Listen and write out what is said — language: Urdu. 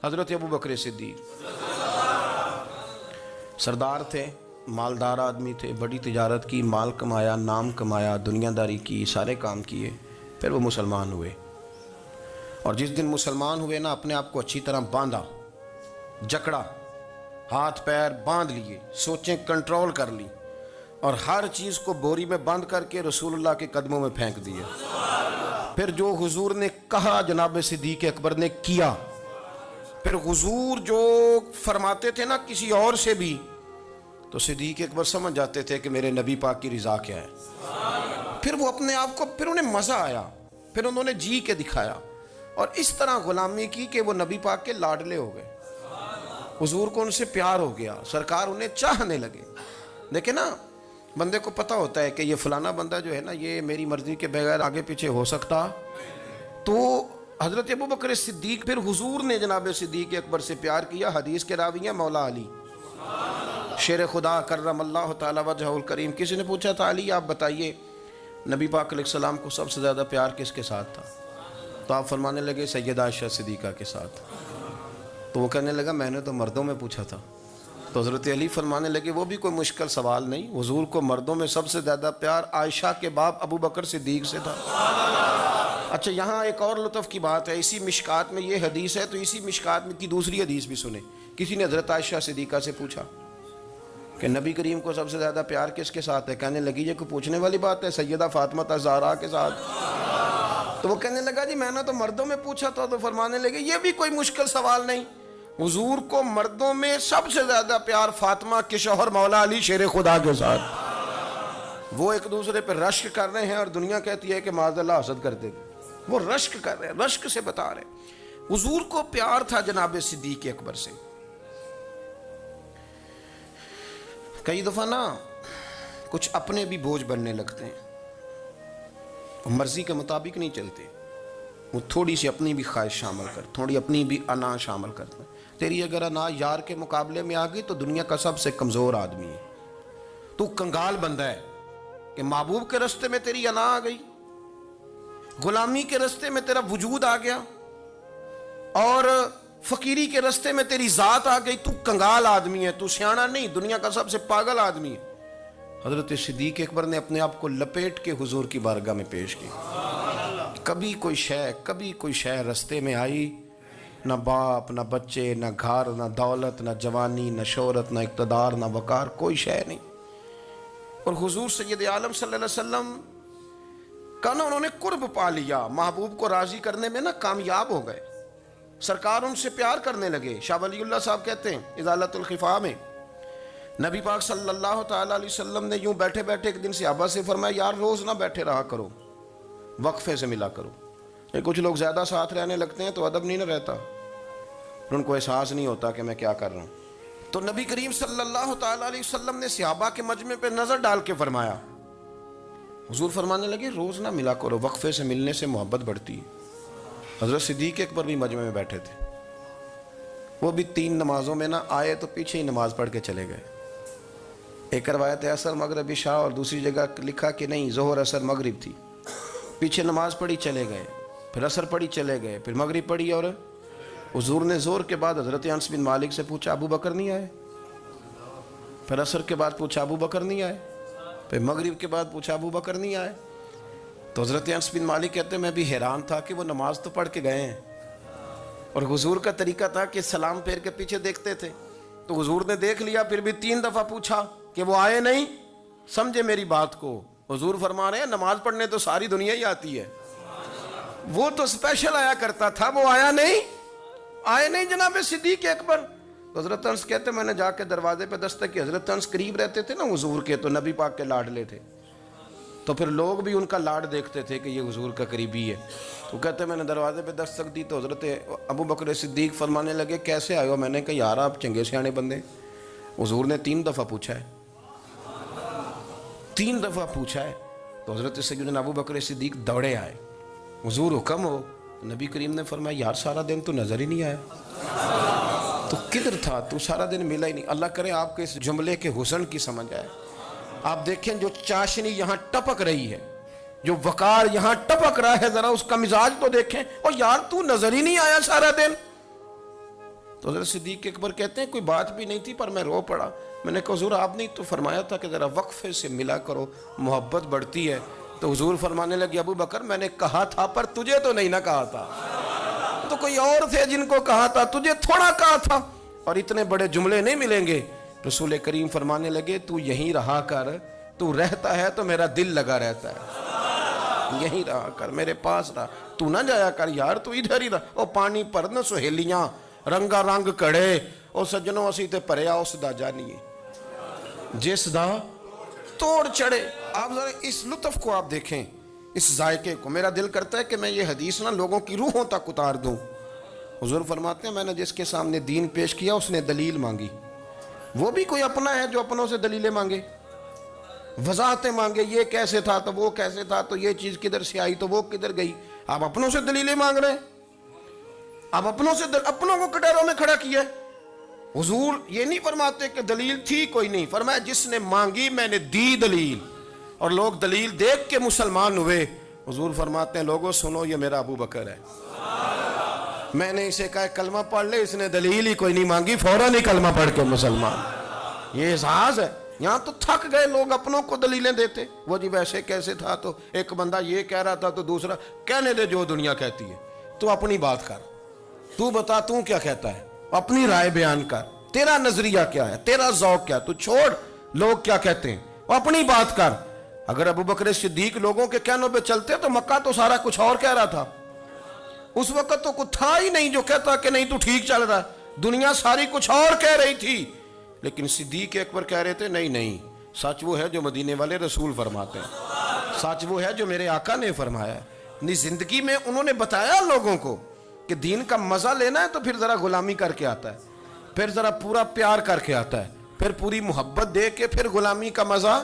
حضرت ابو بکر صدیق سردار تھے، مالدار آدمی تھے، بڑی تجارت کی، مال کمایا، نام کمایا، دنیا داری کی، سارے کام کیے، پھر وہ مسلمان ہوئے۔ اور جس دن مسلمان ہوئے نا، اپنے آپ کو اچھی طرح باندھا، جکڑا، ہاتھ پیر باندھ لیے، سوچیں کنٹرول کر لی، اور ہر چیز کو بوری میں بند کر کے رسول اللہ کے قدموں میں پھینک دیا۔ پھر جو حضور نے کہا جناب صدیق اکبر نے کیا۔ پھر حضور جو فرماتے تھے نا کسی اور سے بھی، تو صدیق اکبر سمجھ جاتے تھے کہ میرے نبی پاک کی رضا کیا ہے۔ پھر وہ اپنے آپ کو، پھر انہیں مزہ آیا، پھر انہوں نے جی کے دکھایا، اور اس طرح غلامی کی کہ وہ نبی پاک کے لاڈلے ہو گئے۔ حضور کو ان سے پیار ہو گیا، سرکار انہیں چاہنے لگے۔ دیکھیں نا، بندے کو پتہ ہوتا ہے کہ یہ فلانا بندہ جو ہے نا، یہ میری مرضی کے بغیر آگے پیچھے ہو سکتا۔ تو حضرت ابو بکر صدیق، پھر حضور نے جناب صدیق اکبر سے پیار کیا۔ حدیث کے راوی ہیں مولا علی، شیر خدا کرم اللہ تعالی وجہہ الکریم۔ کسی نے پوچھا تھا علی آپ بتائیے نبی پاک علیہ السلام کو سب سے زیادہ پیار کس کے ساتھ تھا؟ تو آپ فرمانے لگے سیدہ عائشہ صدیقہ کے ساتھ۔ تو وہ کہنے لگا میں نے تو مردوں میں پوچھا تھا۔ تو حضرت علی فرمانے لگے وہ بھی کوئی مشکل سوال نہیں، حضور کو مردوں میں سب سے زیادہ پیار عائشہ کے باپ ابو بکر صدیق سے تھا۔ اچھا، یہاں ایک اور لطف کی بات ہے، اسی مشکات میں یہ حدیث ہے، تو اسی مشکات میں کی دوسری حدیث بھی سنیں۔ کسی نے حضرت عائشہ صدیقہ سے پوچھا کہ نبی کریم کو سب سے زیادہ پیار کس کے ساتھ ہے؟ کہنے لگی یہ کوئی پوچھنے والی بات ہے، سیدہ فاطمہ الزہرا کے ساتھ۔ تو وہ کہنے لگا جی میں نے تو مردوں میں پوچھا تھا۔ تو فرمانے لگے یہ بھی کوئی مشکل سوال نہیں، حضور کو مردوں میں سب سے زیادہ پیار فاطمہ کے شوہر مولا علی شیر خدا کے ساتھ۔ وہ ایک دوسرے پہ رشک کر رہے ہیں، اور دنیا کہتی ہے کہ معاذ اللہ حسد کرتے تھے، وہ رشک کر رہے ہیں، رشک سے بتا رہے ہیں۔ حضور کو پیار تھا جناب صدیق اکبر سے۔ کئی دفعہ نا کچھ اپنے بھی بوجھ بننے لگتے ہیں، وہ مرضی کے مطابق نہیں چلتے، وہ تھوڑی سی اپنی بھی خواہش شامل کر، تھوڑی اپنی بھی انا شامل کرتے ہیں۔ تیری اگر انا یار کے مقابلے میں آ گئی تو دنیا کا سب سے کمزور آدمی ہے، تو کنگال بندہ ہے کہ محبوب کے رستے میں تیری انا آ گئی، غلامی کے رستے میں تیرا وجود آ گیا، اور فقیری کے رستے میں تیری ذات آ گئی، تو کنگال آدمی ہے، تو سیاںا نہیں، دنیا کا سب سے پاگل آدمی ہے۔ حضرت صدیق اکبر نے اپنے آپ کو لپیٹ کے حضور کی بارگاہ میں پیش کی۔ کبھی کوئی شے رستے میں آئی، نہ باپ، نہ بچے، نہ گھر، نہ دولت، نہ جوانی، نہ شہرت، نہ اقتدار، نہ وقار، کوئی شے نہیں۔ اور حضور سید عالم صلی اللہ علیہ وسلم کا نا انہوں نے قرب پا لیا، محبوب کو راضی کرنے میں نا کامیاب ہو گئے، سرکار ان سے پیار کرنے لگے۔ شاہ ولی اللہ صاحب کہتے ہیں ازالت الخفا میں، نبی پاک صلی اللہ تعالیٰ علیہ وسلم نے یوں بیٹھے بیٹھے ایک دن صحابہ سے فرمایا یار روز نہ بیٹھے رہا کرو، وقفے سے ملا کرو۔ کچھ لوگ زیادہ ساتھ رہنے لگتے ہیں تو ادب نہیں نہ رہتا، ان کو احساس نہیں ہوتا کہ میں کیا کر رہا ہوں۔ تو نبی کریم صلی اللہ تعالیٰ علیہ وسلم نے صحابہ کے مجمع پہ نظر ڈال کے فرمایا، حضور فرمانے لگے روز نہ ملا کرو، وقفے سے ملنے سے محبت بڑھتی ہے۔ حضرت صدیق اکبر بھی مجمع میں بیٹھے تھے، وہ بھی 3 نمازوں میں نہ آئے تو پیچھے ہی نماز پڑھ کے چلے گئے۔ ایک روایت ہے عصر مغرب عشاء، اور دوسری جگہ لکھا کہ نہیں ظہر عصر مغرب تھی، پیچھے نماز پڑھی چلے گئے، پھر عصر پڑھی چلے گئے، پھر مغرب پڑھی، اور حضور نے ظہر کے بعد حضرت انس بن مالک سے پوچھا ابو بکر نہیں آئے؟ پھر عصر کے بعد پوچھا ابو بکر نہیں آئے؟ پھر مغرب کے بعد پوچھا ابو بکر نہیں آئے؟ تو حضرت انس بن مالک کہتے ہیں میں بھی حیران تھا کہ وہ نماز تو پڑھ کے گئے ہیں، اور حضور کا طریقہ تھا کہ سلام پھیر کے پیچھے دیکھتے تھے۔ تو حضور نے دیکھ لیا، پھر بھی 3 دفعہ پوچھا کہ وہ آئے نہیں؟ سمجھے میری بات کو؟ حضور فرما رہے ہیں نماز پڑھنے تو ساری دنیا ہی آتی ہے، وہ تو اسپیشل آیا کرتا تھا، وہ آئے نہیں جناب صدیق اکبر۔ تو حضرت انس کہتے میں نے جا کے دروازے پہ دستک کی، حضرت انس قریب رہتے تھے نا حضور کے، تو نبی پاک کے لاڈلے تھے، تو پھر لوگ بھی ان کا لاڈ دیکھتے تھے کہ یہ حضور کا قریبی ہے۔ تو کہتے میں نے دروازے پہ دستک دی تو حضرت ابو بکر صدیق فرمانے لگے کیسے آئے ہو؟ میں نے کہا یار آپ چنگے سیانے بندے، حضور نے 3 دفعہ پوچھا ہے، 3 دفعہ پوچھا ہے۔ تو حضرت سیدنا ابو بکر صدیق دوڑے آئے، حضور حکم ہو؟ نبی کریم نے فرمایا یار سارا دن تو نظر ہی نہیں آیا، تو کدھر تھا تو؟ سارا دن ملا ہی نہیں۔ اللہ کرے آپ کے اس جملے کے حسن کی سمجھ آئے۔ آپ دیکھیں جو چاشنی یہاں ٹپک رہی ہے، جو وقار یہاں ٹپک رہا ہے، ذرا اس کا مزاج تو دیکھیں، اور یار تو نظر ہی نہیں آیا سارا دن۔ تو حضرت صدیق اکبر کہتے ہیں کوئی بات بھی نہیں تھی پر میں رو پڑا. میں نے کہا حضور آپ نے تو فرمایا تھا کہ ذرا وقفے سے ملا کرو, محبت بڑھتی ہے. تو حضور فرمانے لگے ابو بکر میں نے کہا تھا پر تجھے تو نہیں نہ کہا تھا, تو کوئی اور تھے جن کو کہا تھا, تجھے تھوڑا کہا تھا. اور اتنے بڑے جملے نہیں ملیں گے. رسول کریم فرمانے لگے تو یہیں رہا کر, تو رہتا ہے تو میرا دل لگا رہتا ہے, یہیں رہا کر, میرے پاس رہا, تو نہ جایا کر یار, تو ادھر ہی رہا. او پانی پر نہ سہیلیاں رنگا رنگ کڑے, او سجنوں اسی تے پریا اس دا جانیے جس دا توڑ چڑھے. آپ ذرا اس لطف کو آپ دیکھیں, اس ذائقے کو. میرا دل کرتا ہے کہ میں یہ حدیث نہ لوگوں کی روحوں تک اتار دوں. حضور فرماتے ہیں میں نے جس کے سامنے دین پیش کیا اس نے دلیل مانگی, وہ بھی کوئی اپنا ہے جو اپنوں سے دلیلیں مانگے, وضاحتیں مانگے, یہ کیسے تھا تو وہ کیسے تھا, تو یہ چیز کدھر سے آئی تو وہ کدھر گئی. آپ اپنوں سے دلیلیں مانگ رہے ہیں, آپ اپنوں سے اپنوں کو کٹہروں میں کھڑا کیا. حضور یہ نہیں فرماتے کہ دلیل تھی کوئی نہیں, فرمایا جس نے مانگی میں نے دی دلیل, اور لوگ دلیل دیکھ کے مسلمان ہوئے. حضور فرماتے ہیں لوگوں سنو یہ میرا ابو بکر ہے, میں نے اسے کہا کلمہ پڑھ لے, اس نے دلیل ہی کوئی نہیں مانگی, فوراً ہی کلمہ پڑھ کے مسلمان. یہ احساس ہے. یہاں تو تھک گئے لوگ اپنوں کو دلیلیں دیتے, وہ جی ویسے کیسے تھا, تو ایک بندہ یہ کہہ رہا تھا تو دوسرا کہنے دے جو دنیا کہتی ہے, تو اپنی بات کر, تو بتا تو کیا کہتا ہے, اپنی رائے بیان کر, تیرا نظریہ کیا ہے, تیرا ذوق کیا, تو چھوڑ لوگ کیا کہتے ہیں, اپنی بات کر. اگر ابو بکر صدیق لوگوں کے کہنوں پہ چلتے تو مکہ تو سارا کچھ اور کہہ رہا تھا. اس وقت تو کچھ تھا ہی نہیں جو کہتا کہ نہیں تو ٹھیک چل رہا ہے, دنیا ساری کچھ اور کہہ رہی تھی. لیکن صدیق اکبر کہہ رہے تھے نہیں نہیں, سچ وہ ہے جو مدینے والے رسول فرماتے ہیں, سچ وہ ہے جو میرے آقا نے فرمایا ہے. اپنی زندگی میں انہوں نے بتایا لوگوں کو کہ دین کا مزہ لینا ہے تو پھر ذرا غلامی کر کے آتا ہے, پھر ذرا پورا پیار کر کے آتا ہے, پھر پوری محبت دے کے پھر غلامی کا مزہ